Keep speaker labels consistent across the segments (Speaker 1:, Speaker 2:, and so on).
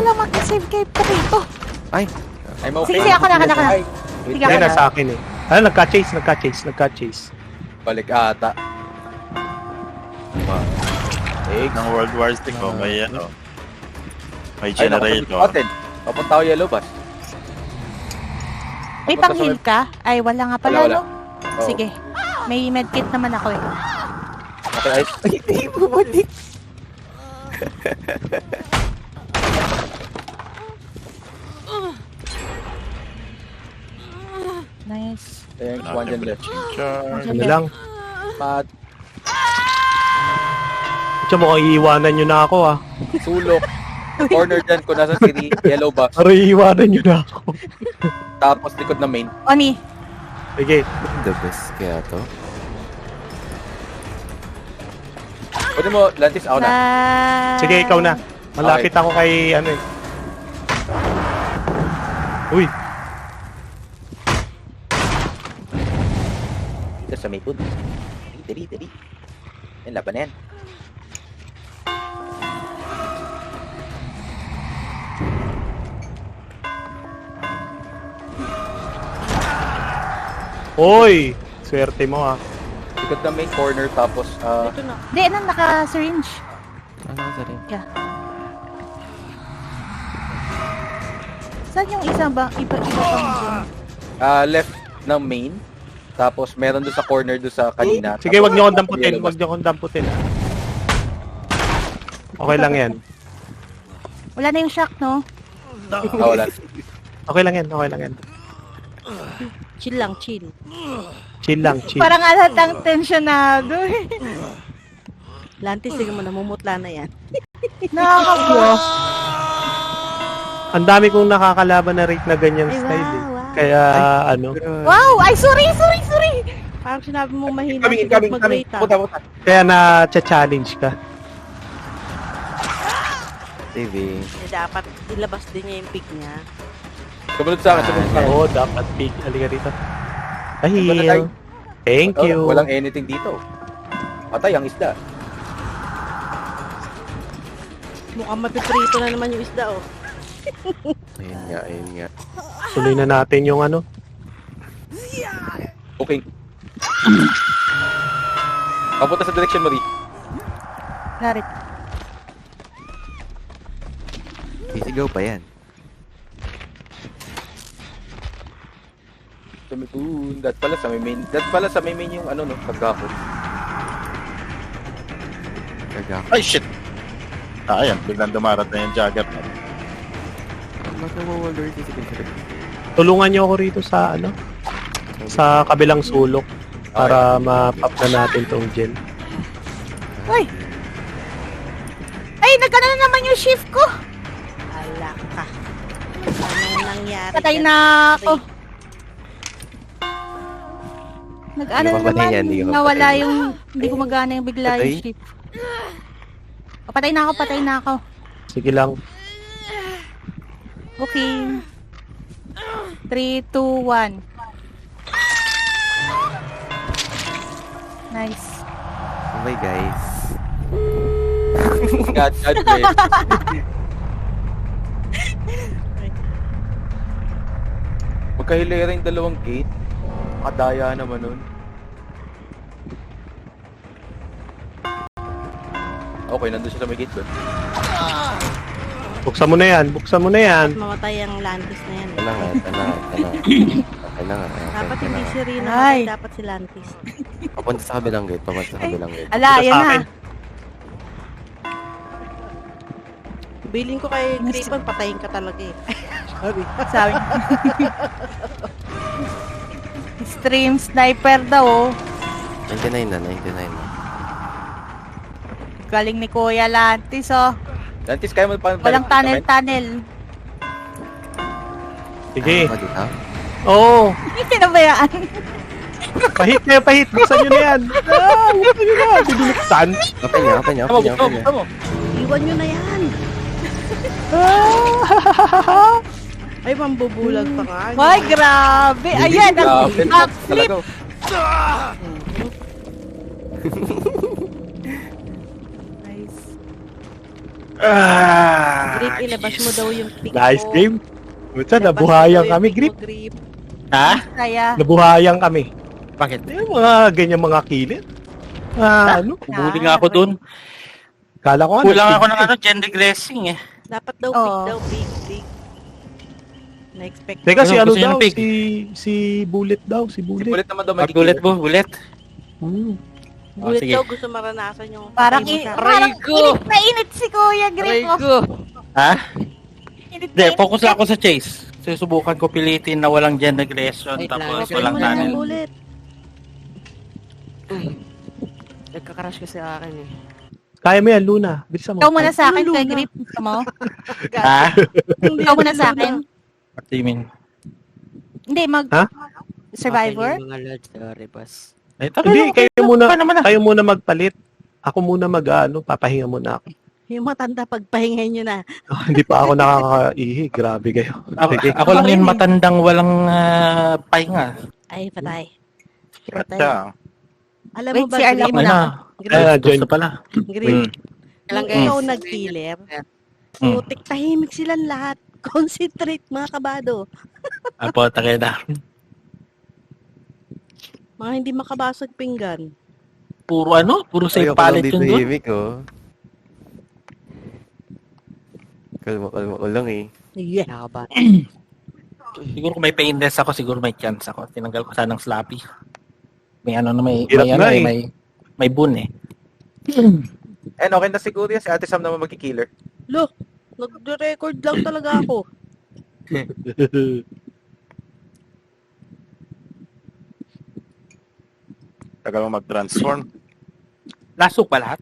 Speaker 1: pala mag-save kay Prito.
Speaker 2: Ay,
Speaker 3: I'm okay.
Speaker 1: Sige, ako na. Sige,
Speaker 4: Hindi
Speaker 1: ako
Speaker 4: na
Speaker 1: na.
Speaker 4: sa akin eh. Nagka-chase.
Speaker 3: Balik ata. Take.
Speaker 5: Ng World War Z ko, may ano. May
Speaker 3: Ay,
Speaker 5: generator.
Speaker 3: Papunta ako yellow bus.
Speaker 1: May pang-heal ka? Ay, wala nga pala,
Speaker 3: Wala.
Speaker 1: no?
Speaker 3: Oo.
Speaker 1: Sige. May medkit naman ako eh.
Speaker 3: Okay, ay.
Speaker 2: hindi bumalik.
Speaker 1: Nice.
Speaker 3: Thanks, one dyan left.
Speaker 5: Charge.
Speaker 4: Ano lang.
Speaker 3: Pat,
Speaker 4: Tiyo mukhang iiwanan nyo na ako ah.
Speaker 3: sulok. Corner dyan kung nasa city, yellow bus.
Speaker 4: Pero iiwanan nyo na ako.
Speaker 3: Tapos likod na main.
Speaker 1: Oni.
Speaker 4: Sige.
Speaker 2: The best kaya to.
Speaker 3: Pwede mo, Lantis, ako na.
Speaker 4: Sige, ikaw na. Malapit ako kay ano eh. Uy,
Speaker 3: Dito sa may hood. Dali. Yan, laban na yan.
Speaker 4: oy! Swerte mo ah.
Speaker 3: Likod na main corner, tapos,
Speaker 6: Dito na.
Speaker 1: Di, naka-syringe.
Speaker 2: Ano sa rin?
Speaker 1: Saan yung isa ba? Iba pang dyan?
Speaker 3: left ng main. Tapos, meron doon sa corner doon sa kanina.
Speaker 4: Sige, wag
Speaker 3: Tapos,
Speaker 4: nyo akong damputin.
Speaker 3: yellow
Speaker 4: Wag
Speaker 3: bus.
Speaker 4: nyo akong damputin ah. Okay lang yan.
Speaker 1: Wala na yung shock, no?
Speaker 3: Wala.
Speaker 4: Okay lang yan. Okay lang yan.
Speaker 6: Chill lang, chill.
Speaker 4: Chill lang, chill.
Speaker 1: Parang alatang tensionado eh.
Speaker 6: Lantis, sige mo, namumutla na yan.
Speaker 1: Nakakablo.
Speaker 4: Ang dami kong nakakalaban na rate na ganyan
Speaker 6: Ay,
Speaker 4: style eh.
Speaker 6: wow.
Speaker 4: Kaya ano.
Speaker 1: Wow! Ay, sorry!
Speaker 6: Parang sinabi mo mahina
Speaker 3: Coming.
Speaker 6: mag-rate ah.
Speaker 3: Punta.
Speaker 4: Kaya na-challenge ka.
Speaker 2: TV.
Speaker 6: Eh, dapat ilabas din niya yung pick niya.
Speaker 3: Sumunod sa akin.
Speaker 4: Oo, dapat big. Halika rito. Ay,
Speaker 3: Iba na tayo.
Speaker 4: Thank you.
Speaker 3: Walang anything dito. Patay ang isda.
Speaker 6: Mukhang mapiprito na naman yung isda, oh.
Speaker 2: Ayun nga.
Speaker 4: Tuloy na natin yung ano.
Speaker 3: Okay. Papunta sa direction mo, Ri.
Speaker 1: Larit.
Speaker 2: Sisigaw pa yan.
Speaker 3: Tumipun. That pala sa may main yung ano, no? Pagkako.
Speaker 2: Kagak.
Speaker 5: Ay, shit! Ayan, biglang dumarat na yung Jagger.
Speaker 2: Mag-wall sisigaw.
Speaker 4: Tulungan nyo ako rito sa ano. Sa kabilang sulok. Para ma-pop na natin tong gel.
Speaker 1: Uy! Ay, nagkana na naman yung shift ko!
Speaker 6: Ala ka. Anong nangyari?
Speaker 1: Patay
Speaker 6: dyan?
Speaker 1: na ako. Nag-ano
Speaker 2: Hindi
Speaker 1: na
Speaker 2: ko pa
Speaker 1: naman,
Speaker 2: yan, hindi ko
Speaker 1: nawala
Speaker 2: patay.
Speaker 1: yung, hindi gumagana yung bigla
Speaker 2: Patay?
Speaker 1: yung shift. Oh, patay na ako.
Speaker 4: Sige lang.
Speaker 1: Okay. 3, 2, 1. Nice.
Speaker 2: Okay guys.
Speaker 3: God, wait. Magkahilera yung dalawang gate. Makadaya naman nun. Okay, nandun siya sa may gate doon.
Speaker 4: Buksan mo na yan.
Speaker 6: Mamatay ang Lantis na yan.
Speaker 2: Tala nga. Okay na nga.
Speaker 6: Dapat hindi si Rina,
Speaker 1: Ay.
Speaker 6: dapat si Lantis.
Speaker 2: Papunta sa kabilang gate.
Speaker 1: Ala,
Speaker 4: Ito
Speaker 1: yan
Speaker 4: sa
Speaker 1: na.
Speaker 4: akin.
Speaker 6: Biling ko kay Creepon, patayin ka talaga eh.
Speaker 1: Sabi. Stream sniper daw.
Speaker 2: 99 na.
Speaker 1: Galing ni Kuya Lantis, oh.
Speaker 3: Lantis, kaya mo pa...
Speaker 1: Walang tunnel.
Speaker 4: Sige.
Speaker 2: Ano ba dito?
Speaker 4: Oo.
Speaker 1: Hindi pinabayaan.
Speaker 4: Pahit. Buksan nyo na yan. Buksan nyo na. Bubuksan.
Speaker 2: Open niya.
Speaker 3: Tama.
Speaker 6: Iwan nyo na yan! Ay, mambubulag pa nga.
Speaker 1: Ay, grabe. Ayan, ang
Speaker 3: Talaga.
Speaker 1: Nice.
Speaker 6: Grip, ilabas mo daw yung pick
Speaker 4: Nice
Speaker 6: mo.
Speaker 4: game. Butsa,
Speaker 6: Ilabas mo
Speaker 4: nabuhayan
Speaker 6: daw yung
Speaker 4: kami,
Speaker 6: pick
Speaker 4: Grip.
Speaker 6: mo, Grip.
Speaker 3: Ha?
Speaker 1: Kaya,
Speaker 4: Nabuhayan kami.
Speaker 3: Bakit?
Speaker 4: Yung mga ganyan mga kilid. Ano?
Speaker 3: Bumuli nga ako dun.
Speaker 4: Kala ko
Speaker 3: Kulang ako ng gen regressing eh.
Speaker 6: Dapat daw
Speaker 1: Oo.
Speaker 6: pick daw, big. Na-expect
Speaker 4: Teka, si ano
Speaker 3: Gusto niya
Speaker 4: daw?
Speaker 3: ng pig.
Speaker 4: Si Bullet daw. Si
Speaker 3: Si
Speaker 4: Bullet.
Speaker 3: Bullet naman daw mag-bullet mo, Bullet.
Speaker 4: Hmm.
Speaker 6: Bullet
Speaker 3: sige.
Speaker 6: daw gusto maranasan yung
Speaker 1: parang,
Speaker 6: patay mo siya.
Speaker 1: parang init na init si Kuya Gripo.
Speaker 3: Ha?
Speaker 1: Init
Speaker 3: Hindi,
Speaker 1: na init
Speaker 3: focus
Speaker 1: ka.
Speaker 3: ako sa chase. Susubukan ko pilitin na walang gen regression tapos
Speaker 6: Okay
Speaker 3: walang
Speaker 6: mo na
Speaker 3: tunnel.
Speaker 6: yung Bullet.
Speaker 7: Nagka-crash kasi akin eh.
Speaker 4: Kaya mo yan, Luna. Bilisan mo.
Speaker 1: Ikaw muna sa akin,
Speaker 6: Ano,
Speaker 1: Kuya
Speaker 6: Luna?
Speaker 1: Grip. Gusto mo?
Speaker 3: Ha?
Speaker 1: Ikaw muna sa akin.
Speaker 3: What do you mean?
Speaker 1: Hindi,
Speaker 4: Ha?
Speaker 1: Survivor?
Speaker 7: Okay, mga lods, sorry boss.
Speaker 3: Eh,
Speaker 4: Hindi,
Speaker 3: pa naman na.
Speaker 4: kayo muna magpalit. Ako muna papahinga muna ako.
Speaker 6: Yung matanda pagpahingay nyo na.
Speaker 4: Hindi pa ako nakakaihi. Grabe kayo. Sige.
Speaker 3: Ako lang yung matandang walang pahinga.
Speaker 6: Ay, patay.
Speaker 5: Siya.
Speaker 6: Alam
Speaker 1: Wait,
Speaker 6: mo ba,
Speaker 1: si Arla
Speaker 6: Grip?
Speaker 1: muna.
Speaker 6: Grip,
Speaker 3: Gusto pala.
Speaker 6: Grip.
Speaker 7: Lang
Speaker 6: Kung ikaw
Speaker 7: guys.
Speaker 6: nag-killer,
Speaker 3: Mm.
Speaker 6: putik tahimik silang lahat. Concentrate, mga kabado.
Speaker 3: Apo, takay na.
Speaker 6: Mga hindi makabasag pinggan.
Speaker 3: Puro ano? Puro safe
Speaker 2: Ayoko lang
Speaker 3: palette
Speaker 2: dito
Speaker 3: yun doon.
Speaker 2: himik, oh. Kalma ko lang eh.
Speaker 6: Yeah.
Speaker 7: Nakabata.
Speaker 3: Siguro kung may painless ako, siguro may chance ako. Tinanggal ko sanang slappy. May ano na may,
Speaker 4: Hirap
Speaker 3: may ano
Speaker 4: na
Speaker 3: eh,
Speaker 4: eh.
Speaker 3: may boon eh.
Speaker 8: And okay na siguro yan. Si Ate Sam naman magkikiller.
Speaker 6: Look, nag-record lang talaga ako.
Speaker 5: Tagal mo mag-transform.
Speaker 3: Lasok pa lahat?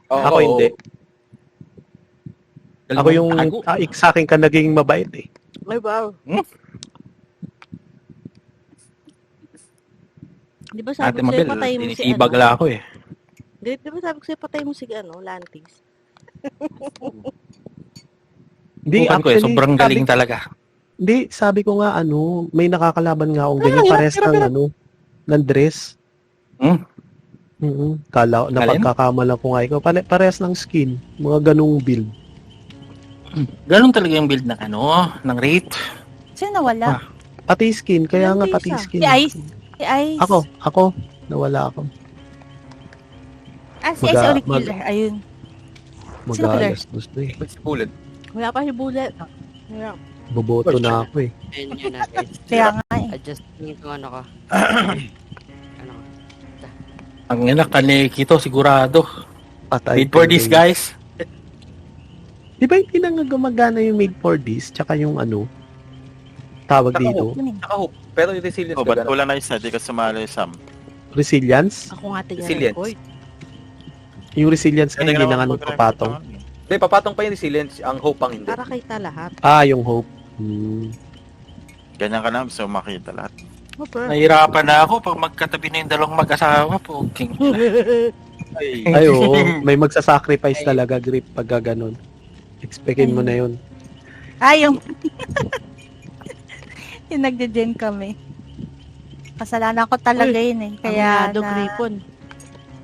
Speaker 4: Ako hindi. Ako yung sa akin ka naging mabait eh.
Speaker 6: Ay, wow. Di ba sabi
Speaker 3: Ate
Speaker 6: ko sa'yo,
Speaker 3: Mabel,
Speaker 6: patay mo si
Speaker 3: tinitibag
Speaker 6: ano?
Speaker 3: lang ako eh.
Speaker 6: Di ba sabi ko sa'yo, patay mo si ano, Lantis?
Speaker 4: Hindi,
Speaker 3: Bukan ko eh, sobrang galing talaga.
Speaker 4: Hindi, sabi ko nga may nakakalaban nga akong ganyan pares ng ng dress.
Speaker 3: Hmm?
Speaker 4: Kala,
Speaker 3: Alin?
Speaker 4: napagkakamala ko nga ikaw. Pares ng skin. Mga ganung build.
Speaker 3: Ganun talaga yung build ng ano, ng rate.
Speaker 1: Sino nawala?
Speaker 4: Pati skin, kaya nga
Speaker 6: Ilang
Speaker 4: pati
Speaker 6: days
Speaker 4: skin.
Speaker 1: Si Ice? Si Ice?
Speaker 4: Ako. Nawala ako.
Speaker 1: Ah, si Ice
Speaker 4: Maga-
Speaker 1: ulit killer. Ayun. Sino killer?
Speaker 4: Mag-alas na eh.
Speaker 8: Si Bullet.
Speaker 6: Wala pa si Bullet. Yeah.
Speaker 4: Boboto na ako eh.
Speaker 7: Ayun yun na guys.
Speaker 1: Kaya nga eh.
Speaker 7: Adjust yung ano ka. Ano ka.
Speaker 3: Ang ina, kaneki to, sigurado.
Speaker 4: Patay.
Speaker 3: Wait for this, guys.
Speaker 4: Di ba hindi na nga gumagana yung made for this? Tsaka yung tawag dito?
Speaker 8: Saka hope. Pero yung resilience
Speaker 5: Oh,
Speaker 8: ka
Speaker 5: ba't
Speaker 8: ganun.
Speaker 5: kulang na isa? Di ka sumali, Sam.
Speaker 4: Resilience?
Speaker 6: Ako nga tingnan
Speaker 8: Resilience.
Speaker 6: ko.
Speaker 4: Yung resilience nga hindi na nga nung papatong.
Speaker 8: Hindi, papatong pa yung resilience. Ang hope ang hindi.
Speaker 6: Para kita lahat.
Speaker 4: Yung hope.
Speaker 5: Ganyan ka na, so makita lahat.
Speaker 6: Super.
Speaker 3: Nahirapan na ako pag magkatabi na yung dalawang mag-asawa po. King.
Speaker 4: Ay, oo. May magsasacrifice talaga, Grip, pag ganon. Expectin mo na yun.
Speaker 1: Yung... yung nagde-gen kami. Kasalanan ko talaga yun eh. Kaya
Speaker 6: Aminado, Gripon.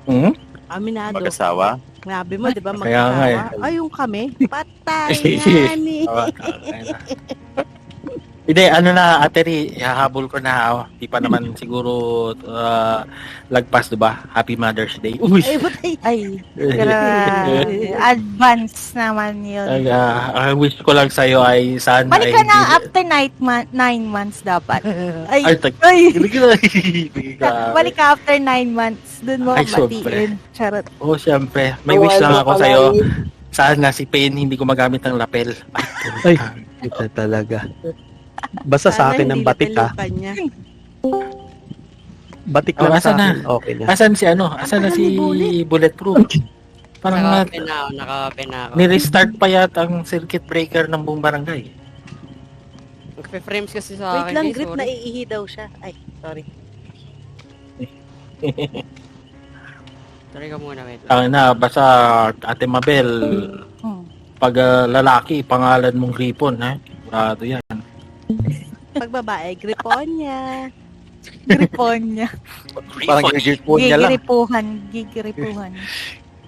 Speaker 3: Hmm?
Speaker 6: Aminado.
Speaker 5: Mag-asawa.
Speaker 6: Sabi mo, di ba,
Speaker 3: Kaya nga eh.
Speaker 6: mag-asawa? Ay, yung kami. Patay nga ni.
Speaker 3: Hindi, ano na, Ate Ri, hahabol ko na. Di pa naman siguro lagpas, diba? Happy Mother's Day. Uy!
Speaker 6: Ay, patay.
Speaker 1: Ay, grabe. Advance naman yun.
Speaker 3: Ang wish ko lang sa'yo ay sana
Speaker 1: Balik ka
Speaker 3: ay
Speaker 1: na
Speaker 3: hindi-
Speaker 1: after 9 months dapat.
Speaker 3: Ay,
Speaker 1: Ay,
Speaker 3: ay,
Speaker 1: balik ka after 9 months. Doon mo
Speaker 3: Ay,
Speaker 1: batiin. Charot.
Speaker 3: Oh, syempre. May wish lang ako sa'yo. Sana si Pen hindi ko magamit ng lapel.
Speaker 4: Ay, ito talaga. Basta sa akin ng batik ha.
Speaker 6: Niya.
Speaker 4: Batik
Speaker 3: Oh,
Speaker 4: lang
Speaker 3: asa
Speaker 4: sa
Speaker 3: na?
Speaker 4: akin. Okay na.
Speaker 3: Asan si ano? Asan na si Bulletproof? Parang
Speaker 7: Naka-open na ako.
Speaker 3: ni-restart pa yata ang circuit breaker ng buong barangay.
Speaker 7: Nagpe-frames kasi sa
Speaker 6: Wait
Speaker 7: akin.
Speaker 6: lang,
Speaker 7: eh,
Speaker 6: Grip,
Speaker 7: sorry.
Speaker 6: naiihi daw siya. Ay, sorry.
Speaker 7: Sorry ka muna, wait.
Speaker 3: Ang na, basta Ate Mabel, pag lalaki, pangalan mong Ripon, ha? Sigurado yan.
Speaker 6: Pag babae, Griponya.
Speaker 1: Gripon niya.
Speaker 8: Parang gigirpon niya lang.
Speaker 1: Gigiripuhan.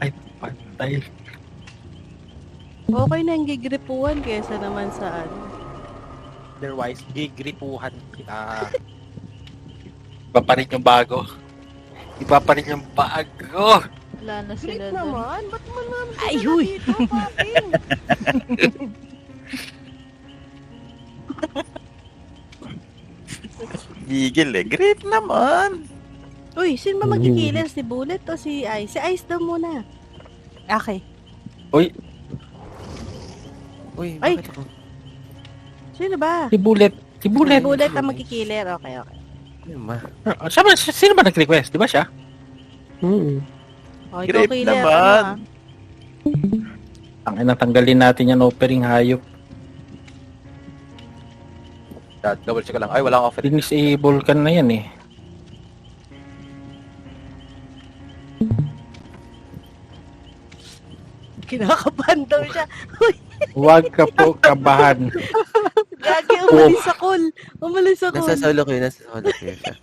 Speaker 3: Ay, pantay.
Speaker 6: Okay na yung gigripuhan kesa naman sa ano.
Speaker 3: Otherwise, gigripuhan kita. Iba pa rin yung bago. Iba pa rin yung bago.
Speaker 1: Wala na
Speaker 6: Great
Speaker 1: sila doon.
Speaker 6: naman. Ba't mo naman
Speaker 1: Ay,
Speaker 6: dinala
Speaker 1: huy.
Speaker 6: dito, Paping?
Speaker 5: Gigil eh. Great naman.
Speaker 6: Uy, sino ba magkikiler? Si Bullet o si Ice? Si Ice daw muna.
Speaker 1: Okay.
Speaker 2: Uy,
Speaker 6: Ay.
Speaker 2: bakit ako?
Speaker 6: Sino ba?
Speaker 3: Si Bullet. Si
Speaker 6: Si
Speaker 3: Bullet.
Speaker 6: Bullet ang magkikiler. Okay.
Speaker 2: Ay, ma.
Speaker 3: Sino ba nag-request? Di ba siya?
Speaker 6: Okay,
Speaker 5: Great
Speaker 6: ikaw killer.
Speaker 5: naman.
Speaker 6: Ano,
Speaker 3: Ang inatanggalin natin yung offering hayop.
Speaker 8: Double check ko lang. Ay, wala akong offer.
Speaker 3: Disable ka na yan eh.
Speaker 6: Kinakabahan daw siya. Uy,
Speaker 3: Huwag ka po kabahan.
Speaker 6: gagi, umalis sa call. Umalis sa
Speaker 2: Nasa
Speaker 6: call.
Speaker 2: solo ko yun, nasa solo ko yun siya.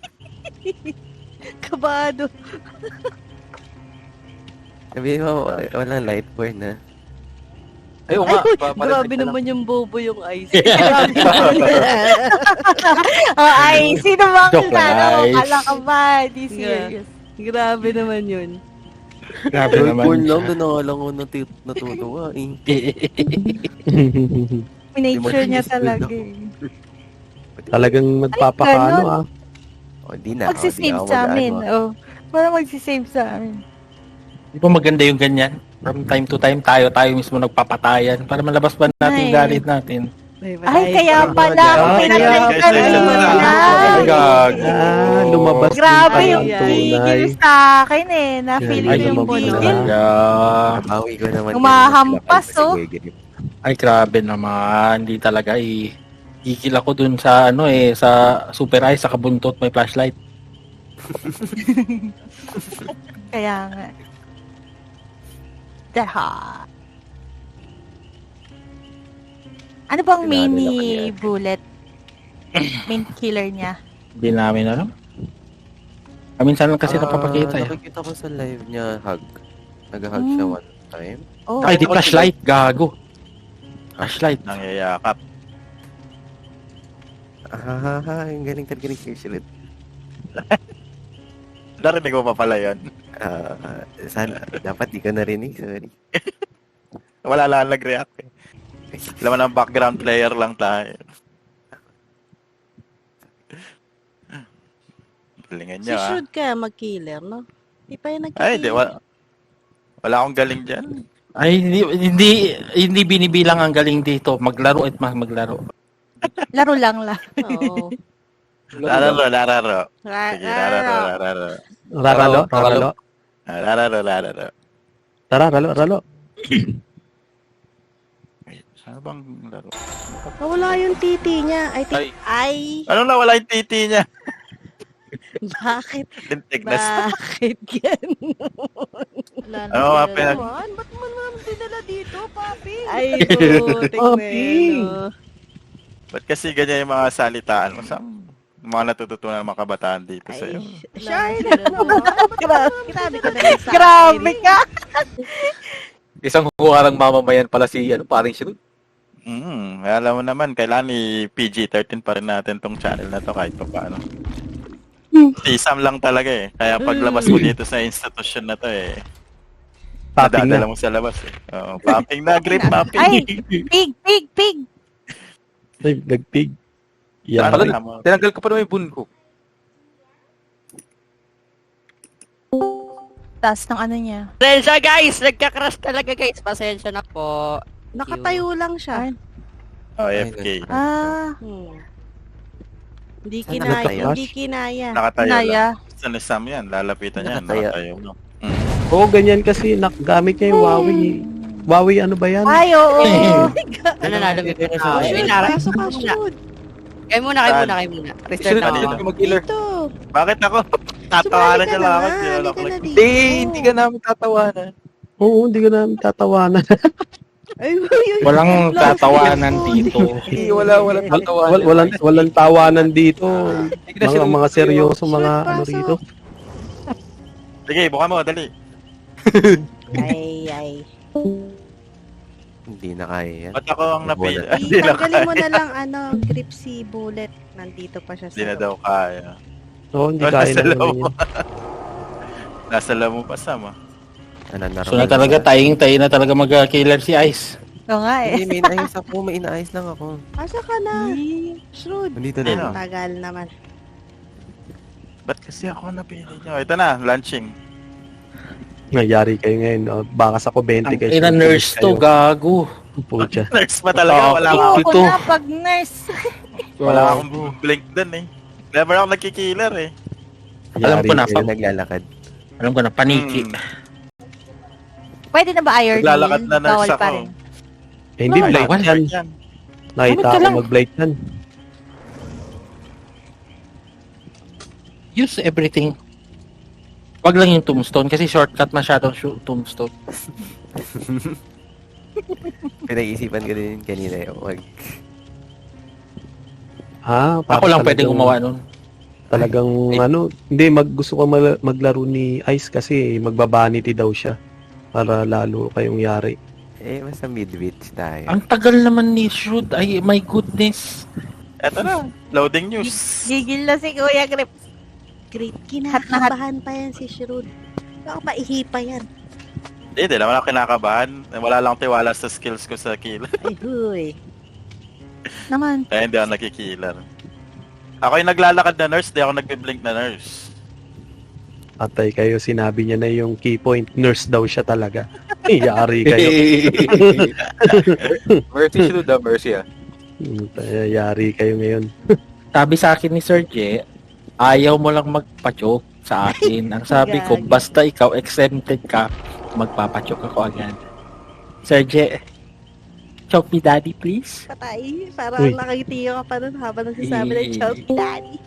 Speaker 6: Kabado.
Speaker 2: Sabihin mo, walang light board na.
Speaker 8: Ay, oo
Speaker 6: Ay,
Speaker 8: nga.
Speaker 6: uy,
Speaker 8: Papalit
Speaker 6: grabe
Speaker 8: ka lang.
Speaker 6: naman yung bobo yung Ice. Grabe naman.
Speaker 1: Oh, ay, sino bang
Speaker 3: Joke lang,
Speaker 1: ano?
Speaker 3: Ice.
Speaker 1: Kala ka ba? Di serious.
Speaker 6: Grabe naman yun.
Speaker 3: Grabe
Speaker 2: Light
Speaker 3: naman
Speaker 2: board lang,
Speaker 3: siya.
Speaker 2: doon na nga lang ako natutuwa eh.
Speaker 1: Nature niya
Speaker 2: Di mo
Speaker 1: talaga
Speaker 2: discipline
Speaker 1: eh.
Speaker 4: Talagang magpapakaano ah.
Speaker 2: O, di na.
Speaker 1: Magsisave sa amin. Oh. Parang magsisave sa amin.
Speaker 3: Di ba maganda yung ganyan? From time to time, tayo mismo nagpapatayan para malabas ba natin
Speaker 1: Ay.
Speaker 3: galit natin.
Speaker 1: Ay, kaya pala ako
Speaker 4: Ay,
Speaker 1: pinagalitan
Speaker 5: kaya
Speaker 1: nila.
Speaker 3: Ay, gago.
Speaker 4: Lumabas
Speaker 1: Grabe
Speaker 4: din
Speaker 1: yung
Speaker 4: pala ang tunay.
Speaker 1: gigil sa akin eh. Na-feel ko
Speaker 3: Ay,
Speaker 1: yung
Speaker 4: lumabas
Speaker 1: gigil.
Speaker 3: talaga.
Speaker 2: Nabawi ko naman.
Speaker 1: Humahampas, oh.
Speaker 3: Ay, grabe naman. Hindi talaga eh. Gigil ako dun sa ano eh, sa Super Eye, sa kabuntot may flashlight.
Speaker 1: Kaya nga. Daha. Ano bang main
Speaker 2: Pinadala
Speaker 1: ni
Speaker 2: ka niya.
Speaker 1: Bullet? Main killer niya?
Speaker 3: Hindi namin alam. Minsan lang kasi napapakita eh.
Speaker 2: Nakikita ko sa live niya, hug. Nag-hug siya one time.
Speaker 1: Oh,
Speaker 3: Ay, di flashlight. Gago. Flashlight.
Speaker 5: Nangyayakap.
Speaker 2: Ang galing talaga ni Kirshlet.
Speaker 5: Narinig mo pa pala yun.
Speaker 2: Sana, dapat di ka narinig, sorry.
Speaker 5: Wala lang nag-react eh. Laman ng background player lang tayo. Galingan
Speaker 6: Si
Speaker 5: niya ah.
Speaker 6: Should ka mag-killer, no? Di pa yung nag-killer.
Speaker 5: Ay, di. Wala akong galing dyan.
Speaker 3: Ay, hindi binibilang ang galing dito. Maglaro at maglaro.
Speaker 1: laro lang lang.
Speaker 6: Oo.
Speaker 5: Lararo. Sige, lararo.
Speaker 4: Raralo.
Speaker 5: Lararo.
Speaker 4: Ralo.
Speaker 5: Saan bang laro?
Speaker 6: Nawala yung titi niya. Ay,
Speaker 5: Anong nawala yung titi niya?
Speaker 6: bakit?
Speaker 5: Lintik na.
Speaker 6: Bakit yan?
Speaker 5: Ano nga pinag...
Speaker 6: Ba't mo naman dinala dito, Papi? Ay, putik
Speaker 4: Papi.
Speaker 6: bueno.
Speaker 5: Ba't kasi ganyan yung mga salitaan mo? Saan mga natututunan ng mga kabataan dito sa'yo?
Speaker 6: Shy
Speaker 1: Grabe
Speaker 6: ka na sa
Speaker 1: Grabe ka.
Speaker 8: Isang huwarang mamamayan pala si paring siya.
Speaker 5: Alam mo naman, kailangan i-PG-13 pa rin natin tong channel na to kahit pa paano. Tisam lang talaga eh. Kaya paglabas mo dito sa institusyon na to eh,
Speaker 4: Tapping
Speaker 5: nadadala
Speaker 4: na.
Speaker 5: mo sa labas eh. Oo, popping na, great popping.
Speaker 1: Ay, pig.
Speaker 4: Ay, nagpig. Yan.
Speaker 8: Pala,
Speaker 5: Tama.
Speaker 8: tinanggal ko pa naman yung bun ko.
Speaker 1: Taas ng ano niya.
Speaker 7: Pasensya guys! Nagka-crash talaga guys. Pasensya na po.
Speaker 6: Nakatayo lang siya.
Speaker 5: Oh, FK.
Speaker 6: Hindi
Speaker 2: Saan
Speaker 6: kinaya.
Speaker 4: nakatayo?
Speaker 6: Hindi kinaya.
Speaker 5: Nakatayo lang.
Speaker 1: Naya.
Speaker 5: Sa Sam yan, lalapitan yan.
Speaker 2: Nakatayo.
Speaker 5: Nakatayo. No?
Speaker 4: Oo, ganyan kasi gamit niya yung Huawei. Huawei ano ba yan?
Speaker 1: Ay, oo.
Speaker 7: Ano na, lumipit na ako.
Speaker 5: Ay,
Speaker 7: Wait, Lara.
Speaker 6: Pasok ka, Should.
Speaker 7: Kayo muna. Restart
Speaker 8: Sino
Speaker 7: na
Speaker 8: dito
Speaker 7: ako.
Speaker 8: mag-killer?
Speaker 6: Dito.
Speaker 5: Bakit ako?
Speaker 6: Sumali
Speaker 5: Tatawanan
Speaker 6: ka
Speaker 5: niya
Speaker 6: na
Speaker 5: lang
Speaker 6: nga.
Speaker 5: ako.
Speaker 6: Halika na dito.
Speaker 8: Hindi ka namin tatawanan.
Speaker 4: Oo, hindi ko namin tatawanan.
Speaker 6: Ay,
Speaker 3: Walang tatawanan dito.
Speaker 8: Hindi, walang tatawanan.
Speaker 4: walang tawanan dito.
Speaker 8: Hindi ka na sila
Speaker 4: Mga seryoso mga
Speaker 6: Shoot,
Speaker 4: ano
Speaker 6: pasok.
Speaker 4: rito.
Speaker 5: Sige, buka mo, dali.
Speaker 6: Ay.
Speaker 2: Hindi na kaya yan.
Speaker 5: Ba't ako ang napili?
Speaker 2: Wala.
Speaker 5: Hindi na
Speaker 6: Tanggalin mo
Speaker 5: kaya.
Speaker 6: na lang, grip si Bullet. Nandito pa siya
Speaker 5: Hindi na
Speaker 6: sa
Speaker 5: daw kaya.
Speaker 4: Oo, hindi
Speaker 5: Wala
Speaker 4: kaya
Speaker 5: sa
Speaker 4: na
Speaker 5: loob.
Speaker 4: naman yun.
Speaker 5: Nasa lamo pa sama.
Speaker 2: Nananaro
Speaker 9: So na talaga, tayo na talaga mag-killer si Ice.
Speaker 1: Oo nga eh.
Speaker 2: Hindi, may inaayos ako. May inaayos lang ako.
Speaker 6: Asa ka na? Shrewd.
Speaker 2: Nandito
Speaker 5: Hindi
Speaker 2: na.
Speaker 5: na.
Speaker 6: Tagal naman.
Speaker 5: Ba't kasi ako napili nyo? Ito na, launching.
Speaker 4: Nangyari kayo ngayon. Oh, baka sa ko 20
Speaker 9: Ang
Speaker 4: kayo.
Speaker 9: ina nurse to, gago.
Speaker 4: Pucha.
Speaker 5: Nurse pa talaga, wala
Speaker 9: Ito.
Speaker 5: akong,
Speaker 1: Ayoko na pag nurse.
Speaker 5: wala akong blink dun eh. Never ako nagkikiller eh.
Speaker 9: Alam ko na,
Speaker 2: Kayo naglalakad.
Speaker 9: Alam ko na, paniki.
Speaker 1: Pwede na ba iron
Speaker 5: Naglalakad na nurse
Speaker 1: Bawal pa
Speaker 5: ako.
Speaker 1: rin.
Speaker 4: Eh, hindi,
Speaker 9: Wala,
Speaker 4: blight
Speaker 9: wala.
Speaker 4: yan.
Speaker 5: Yan.
Speaker 4: Nakita
Speaker 9: Ano ka
Speaker 4: ako
Speaker 9: lang?
Speaker 4: mag-blight yan.
Speaker 9: Use everything. Wag lang yung tombstone kasi shortcut masyadong tombstone.
Speaker 2: Pinag-isipan ko din kanina yung wag.
Speaker 4: Ha?
Speaker 9: Ako lang pwedeng gumawa nun.
Speaker 4: Talagang hindi gusto ko maglaro ni Ice kasi magbabanity daw siya para lalo kayong yari.
Speaker 2: Eh, basta mid-witch tayo.
Speaker 9: Ang tagal naman ni Shoot. Ay, my goodness.
Speaker 5: Eto na, loading news.
Speaker 1: Gigil na si Kuya Grip.
Speaker 6: Great. Kinakabahan pa yan si Shrewd. Baka maihipa yan.
Speaker 5: Hindi naman ako kinakabahan. Wala lang tiwala sa skills ko sa kill.
Speaker 6: Ay, huy.
Speaker 1: Naman.
Speaker 5: Kaya hindi ako nakikiller. Ako yung naglalakad na nurse, di ako nagbe-blink na nurse.
Speaker 4: Atay kayo, sinabi niya na yung key point. Nurse daw siya talaga. Yari kayo.
Speaker 8: Mercy should do mercy ah.
Speaker 4: Yari kayo ngayon.
Speaker 9: Sabi sa akin ni Sir J, ayaw mo lang magpa-choke sa akin. Ang sabi ko,
Speaker 6: Gagi.
Speaker 9: basta ikaw exempted ka, magpapa-choke ako agad. Sir J, choke me daddy please.
Speaker 6: Patay. Parang
Speaker 4: Uy.
Speaker 6: nakagitiyo ka pa nun habang nagsasabi ng choke daddy.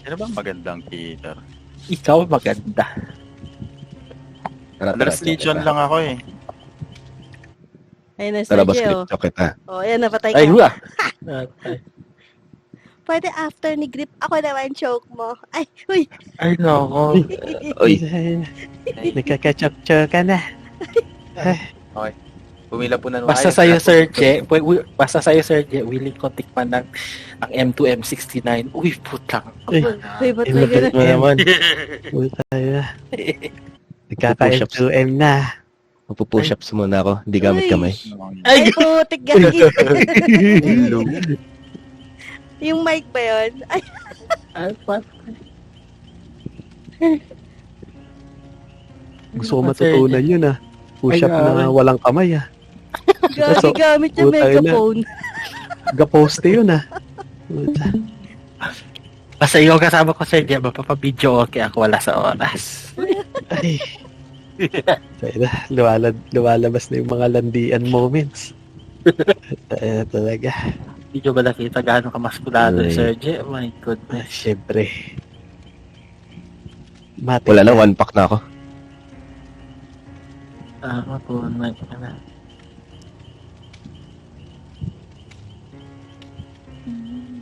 Speaker 5: Ano ba magandang killer?
Speaker 9: Ikaw maganda.
Speaker 5: Last Legion lang ako eh.
Speaker 6: Ayun na, Sir Gio.
Speaker 8: kita.
Speaker 6: O, ayan, napatay
Speaker 9: Ay,
Speaker 6: ka.
Speaker 9: wala.
Speaker 6: Pwede after ni Grip, ako naman choke mo. Ay, huy.
Speaker 9: Ay, nako.
Speaker 8: Uy.
Speaker 4: Nagkakachok ka na.
Speaker 8: Bumila po na
Speaker 9: Basta sa'yo, Sir J, willing ko tikman ng ang M2 M69. Uy, putang.
Speaker 6: Huy, ba't
Speaker 4: Eh,
Speaker 6: may
Speaker 4: mabait
Speaker 6: ganun?
Speaker 4: mo naman. Uy, tayo. Nagkaka-M2M na.
Speaker 8: Magpo-push ups muna ako. Hindi
Speaker 6: gamit kamay. Ay,
Speaker 9: Ay,
Speaker 6: putik gagi. Yung mic ba yun? Ay,
Speaker 9: ay, pat.
Speaker 4: Gusto ko matutunan yun ah. Push up
Speaker 9: Ay,
Speaker 4: na walang kamay ah.
Speaker 6: gagi gamit yung
Speaker 4: Putay na.
Speaker 6: megaphone.
Speaker 4: Gaposte yun ah.
Speaker 9: Basta ikaw kasama ko, Sir J, mapapabidyo okay ako wala sa oras.
Speaker 4: Ay. Tayo na, lumalabas na yung mga landian moments. Tayo talaga.
Speaker 9: Hindi nyo ba nakita gaano kamaskulado ni
Speaker 8: Ay.
Speaker 9: Sir J? Oh my goodness.
Speaker 4: Siyempre. Mati
Speaker 8: Wala na, one pack na ako.
Speaker 9: Matunay ka na.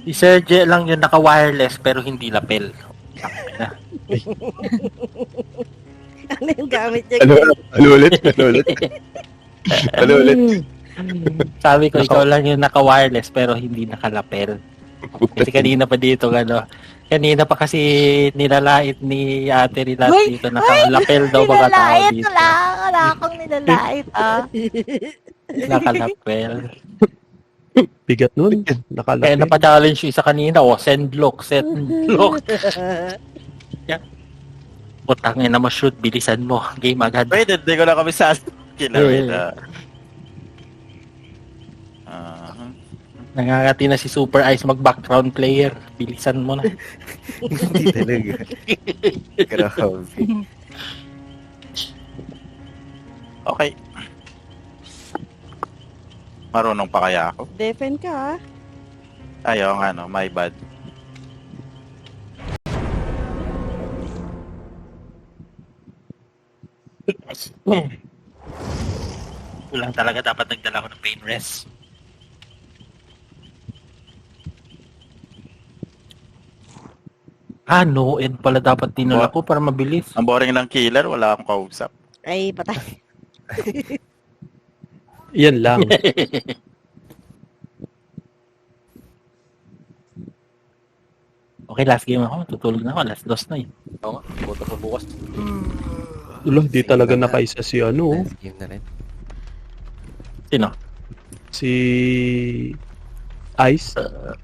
Speaker 9: Si Sir J lang yung naka-wireless pero hindi lapel.
Speaker 6: Ano yung gamit niya?
Speaker 8: Ano ulit? Ano ulit?
Speaker 9: Sabi ko, ikaw lang yung naka-wireless pero hindi nakalapel. Kasi kanina pa dito, kanina pa kasi nilalait ni ate Rilat
Speaker 1: Uy!
Speaker 9: dito, nakalapel daw mga tao
Speaker 1: Nilalait
Speaker 9: dito.
Speaker 1: wala akong nilalait
Speaker 9: Nakalapel.
Speaker 4: Bigat nun.
Speaker 9: Kaya
Speaker 4: Nakalaki.
Speaker 9: napachallenge yung isa kanina, send lock. Putangin na mo shoot, bilisan mo. Game agad.
Speaker 5: Wait, hindi ko na kami sa killer. Wait,
Speaker 9: Nangangati na si Super Ice mag-background player. Bilisan mo na.
Speaker 2: Hindi talaga. Grabe.
Speaker 5: Okay. Marunong pa kaya ako?
Speaker 6: Defend ka, ha?
Speaker 5: Ayaw nga no, my bad.
Speaker 9: Kulang talaga dapat nagdala ko ng pain rest. No end pala dapat tinula ko para mabilis.
Speaker 5: Ang boring ng killer, wala akong kausap.
Speaker 6: Ay, patay.
Speaker 4: Yan lang.
Speaker 9: Okay, last game ako. Tutulog na ako. Last dos na eh.
Speaker 8: Oo nga, buto pa bukas.
Speaker 4: Ulo, di talaga nakaisa si ano,
Speaker 2: Last game na rin.
Speaker 9: Sino?
Speaker 4: si Ice.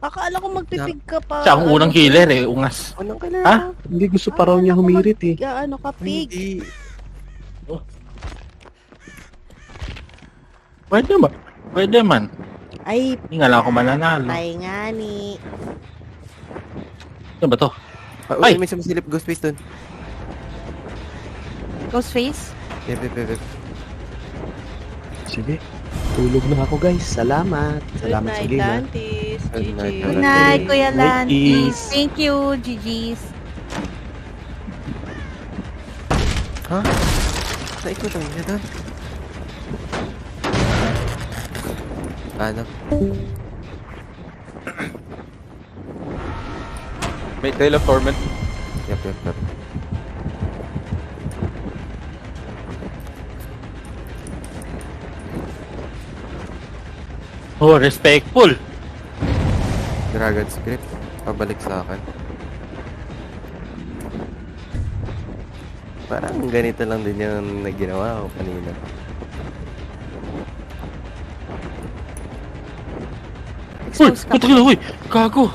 Speaker 6: Akala ko magpipig ka pa.
Speaker 9: Siya ang unang killer eh. Ungas.
Speaker 2: Anong kailan?
Speaker 9: Ha?
Speaker 4: Hindi gusto pa raw niya humirit eh.
Speaker 6: Ano ka, pig?
Speaker 2: Hindi.
Speaker 9: Pwede ba? Pwede man.
Speaker 6: Ay,
Speaker 9: Hindi nga lang ako mananalo.
Speaker 6: patay nga ni.
Speaker 9: Ano ba to?
Speaker 2: Uy,
Speaker 9: Ay!
Speaker 2: may sumasilip ghost face dun.
Speaker 1: Ghostface?
Speaker 2: Yep.
Speaker 4: Sige. Tulog na ako guys. Salamat.
Speaker 6: Good
Speaker 4: Salamat sa
Speaker 6: night,
Speaker 4: game.
Speaker 6: Lantis.
Speaker 2: Good night,
Speaker 6: GG.
Speaker 1: Good night, Kuya
Speaker 4: Night,
Speaker 1: Lantis.
Speaker 4: Is.
Speaker 1: Thank you, GG's.
Speaker 2: Ha? Naikutan niya doon. Ano?
Speaker 8: May Trail of Torment.
Speaker 2: Yep.
Speaker 9: Oh, respectful.
Speaker 2: Dragon script. Pabalik sa akin. Parang ganito lang din yung naginawa ko kanina.
Speaker 9: Uy!
Speaker 1: Expose ka
Speaker 9: Puto ka uy! Gago!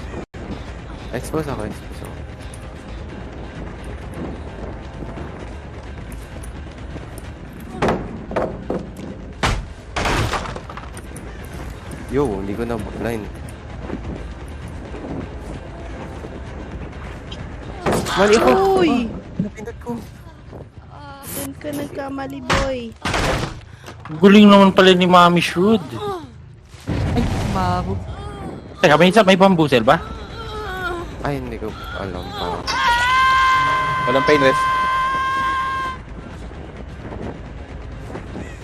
Speaker 2: Expose ako. Yo, hindi ko na blind. Mali ako!
Speaker 6: Uy!
Speaker 2: Napindot ko.
Speaker 6: Doon ka nagkamali, boy.
Speaker 9: Guling naman pala ni Mami Shoot.
Speaker 1: Ay, mabo.
Speaker 9: Teka, may bamboozle ba?
Speaker 2: Ay, hindi ko alam pa.
Speaker 8: Walang pain rest.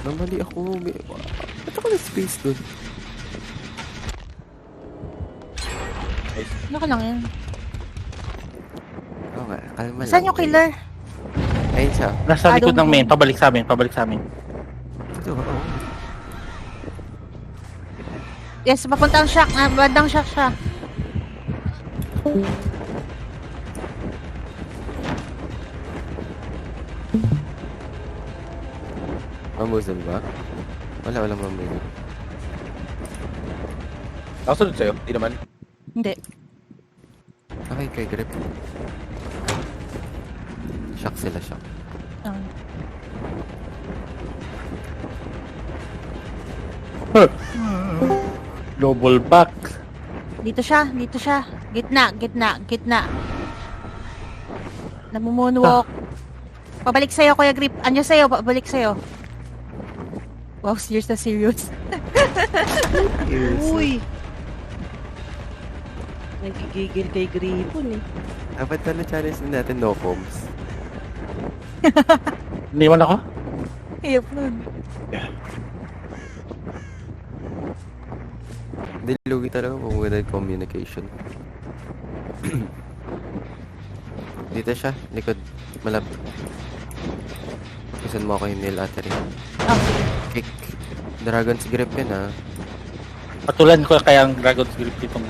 Speaker 2: Namali ako. Ba't ako na space dun?
Speaker 1: Ano ka lang yan?
Speaker 2: Okay, kalma lang.
Speaker 1: Saan yung killer?
Speaker 2: Ayun siya.
Speaker 9: Nasa likod
Speaker 1: Don't
Speaker 9: ng main. Pabalik sa amin.
Speaker 2: Ito, oo.
Speaker 1: Yes, papuntang shock. Bandang shock siya.
Speaker 2: Mamuzol ba? Walang mamuzol.
Speaker 8: Nakasunod sa'yo, di naman.
Speaker 1: Hindi.
Speaker 2: Okay, kay grip. Shock sila, shock.
Speaker 1: Ah.
Speaker 9: Double back.
Speaker 1: Dito siya. Gitna. Namumoonwalk. Pabalik sa'yo, Kuya Grip. Anyo sa'yo, pabalik sa'yo. Wow, serious na serious.
Speaker 6: Uy! Nagigigil kay Gripon eh.
Speaker 2: Dapat na challenge din natin no coms.
Speaker 9: Hindi man ako?
Speaker 1: Ayop nun.
Speaker 2: Hindi, lugi talaga kung without communication. Dito siya, likod. Malapit. Kusan mo ako yung nail artery.
Speaker 1: Okay.
Speaker 2: Kick. Dragon's grip yan ha.
Speaker 9: Patulan ko kaya ang Dragon's Grip itong...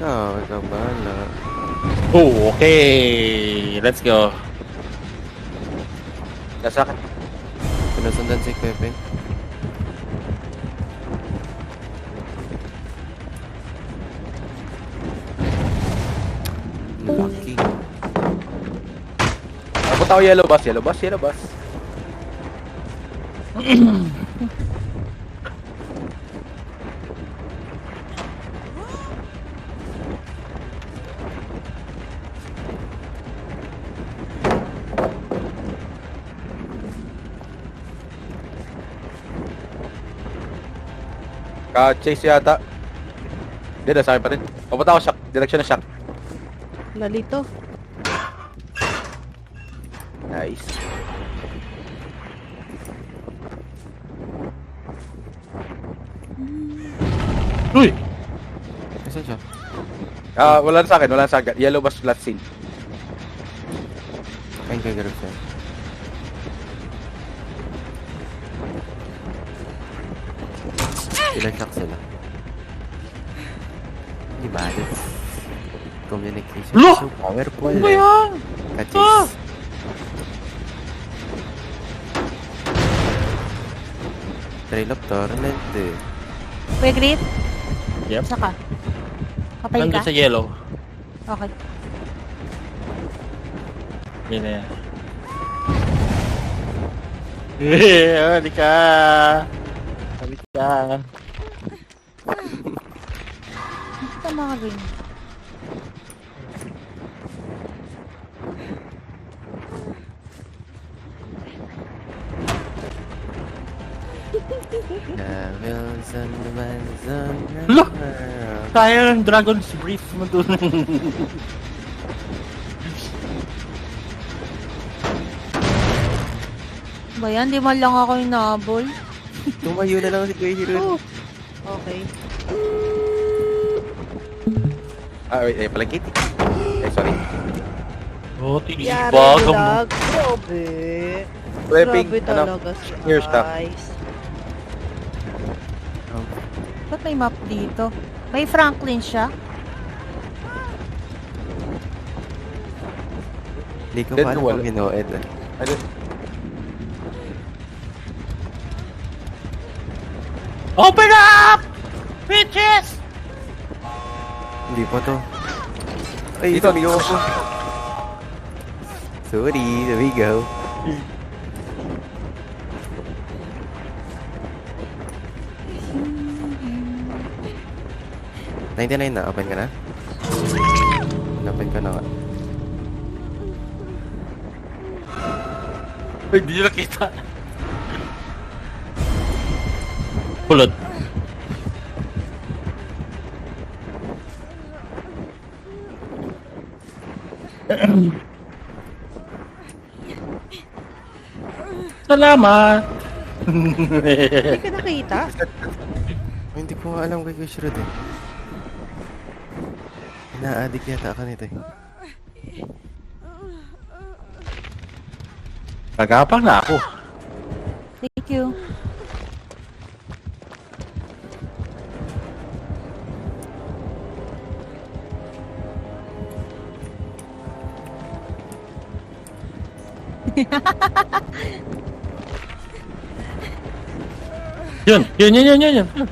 Speaker 2: Ikaw bahala.
Speaker 9: Oh, okay. Let's go.
Speaker 8: Nasa akin.
Speaker 2: Sinusundan si Pepe. Lucky.
Speaker 8: Napunta ako yellow bus. Ka-chase yata. Hindi, nasa akin pa rin. Papunta ako shock. Direction na shock.
Speaker 6: Nalito.
Speaker 8: Nice.
Speaker 9: Uy!
Speaker 2: Nasaan siya?
Speaker 8: Wala na sa akin. Yellow bus last scene.
Speaker 2: Ayun kay grip siya. Sila sila. Diba? That's communication is so powerful.
Speaker 9: Ano ba yan?
Speaker 2: Kachis. Trail of Torment eh.
Speaker 1: Kuya Grit?
Speaker 9: Yep.
Speaker 1: Saka? Kapay ka?
Speaker 9: Nandun sa yellow.
Speaker 1: Okay.
Speaker 9: Yan na yan. Halika! Halika!
Speaker 1: Tama ka rin.
Speaker 2: Wilson Manson.
Speaker 9: Look! Kaya ng Dragon's Brief mo dun.
Speaker 1: Ba yan? Di man lang ako yung nabol.
Speaker 2: Tumayo na lang si Kuya Hiro.
Speaker 6: Okay.
Speaker 8: Wait, pala kitty. Sorry.
Speaker 9: Oh,
Speaker 6: Yari
Speaker 9: tinibag mo.
Speaker 6: bulag. Grabe.
Speaker 8: Flipping,
Speaker 6: Grabe talaga si
Speaker 8: here's stuff.
Speaker 6: Ice.
Speaker 1: Ba't may map dito? May Franklin siya?
Speaker 2: Hindi ko
Speaker 8: Then
Speaker 2: pa alam
Speaker 8: wala.
Speaker 2: kung ginoed.
Speaker 9: Open up! Bitches!
Speaker 2: Hindi pa to. Ay,
Speaker 8: Dito,
Speaker 2: sabi ako. Sorry, there we go. $99 na, open ka na? Open ka na nga.
Speaker 9: Ay, di nyo nakita. Pulot. Salamat!
Speaker 6: Hindi ka nakita?
Speaker 2: Ay, hindi ko nga alam kay Kuya Shrod eh. Na-addict yata ako nito eh.
Speaker 9: Nagapang na ako.
Speaker 1: Thank you.
Speaker 9: Yun.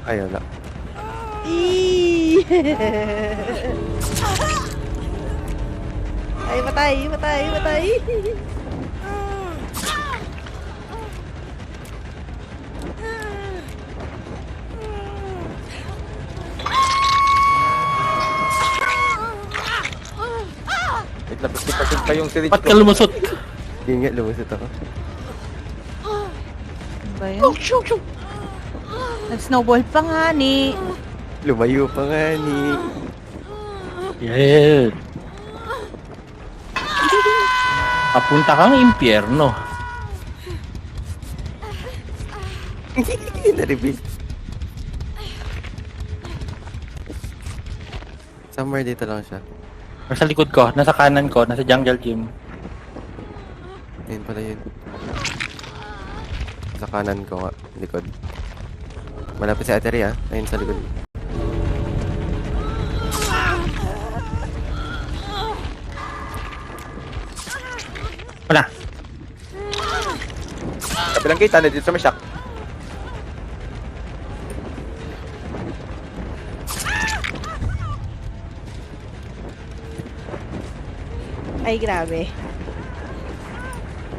Speaker 2: Ayaw na.
Speaker 6: Eee! Ay, matay!
Speaker 8: Wait lang, 50% pa yung syringe
Speaker 9: Ba't ka lumusot?
Speaker 2: Hindi nga, lumusot ako.
Speaker 1: Ano ba yun? Nag-snowball pa nga ni.
Speaker 2: Lumayo pa nga ni.
Speaker 9: Yan. Papunta kang impyerno.
Speaker 2: Na-reveal. Somewhere dito lang siya.
Speaker 9: Nasa likod ko, nasa kanan ko, nasa jungle gym.
Speaker 2: Ayun pala yun. Sa kanan ko nga, likod. Malapit sa Ateri ah. Ayun sa likod.
Speaker 9: Wala.
Speaker 8: Kapilang kita na dito sa may shock.
Speaker 6: Ay, grabe.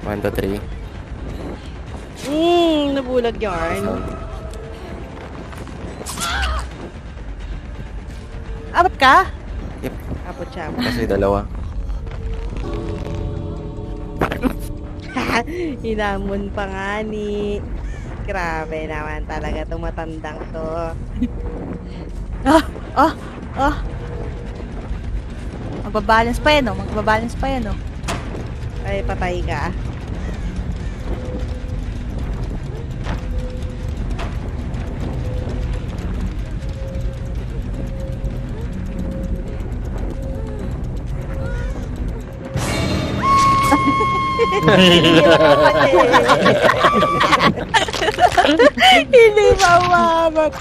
Speaker 2: 1, 2, 3.
Speaker 6: Nabulag yarn.
Speaker 1: Abot ka?
Speaker 6: Kapot siya.
Speaker 2: Kasi dalawa.
Speaker 6: Hinamon pa nga ni. Grabe naman talaga itong matandang to.
Speaker 1: Magbabalance pa yan, oh.
Speaker 6: Ay, patay ka. Hindi mamamat.